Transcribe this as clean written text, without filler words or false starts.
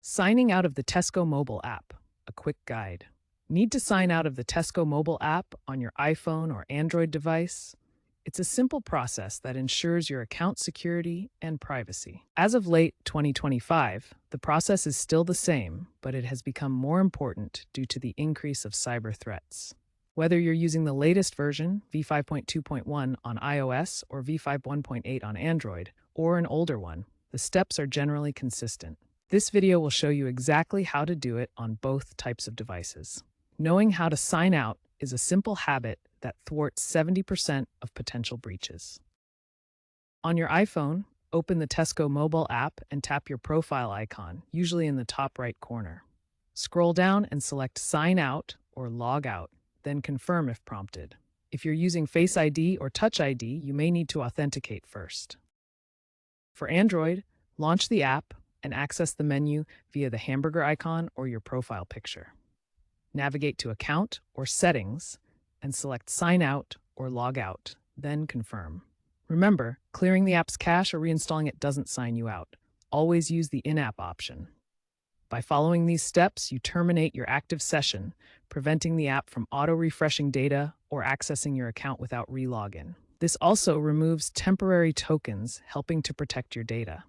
Signing out of the Tesco Mobile app, a quick guide. Need to sign out of the Tesco Mobile app on your iPhone or Android device? It's a simple process that ensures your account security and privacy. As of late 2025, the process is still the same, but it has become more important due to the increase of cyber threats. Whether you're using the latest version, v5.2.1 on iOS or v5.1.8 on Android, or an older one, the steps are generally consistent. This video will show you exactly how to do it on both types of devices. Knowing how to sign out is a simple habit that thwarts 70% of potential breaches. On your iPhone, open the Tesco Mobile app and tap your profile icon, usually in the top right corner. Scroll down and select Sign Out or Log Out, then confirm if prompted. If you're using Face ID or Touch ID, you may need to authenticate first. For Android, launch the app and access the menu via the hamburger icon or your profile picture. Navigate to Account or Settings and select Sign Out or Log Out, then confirm. Remember, clearing the app's cache or reinstalling it doesn't sign you out. Always use the in-app option. By following these steps, you terminate your active session, preventing the app from auto-refreshing data or accessing your account without re-login. This also removes temporary tokens, helping to protect your data.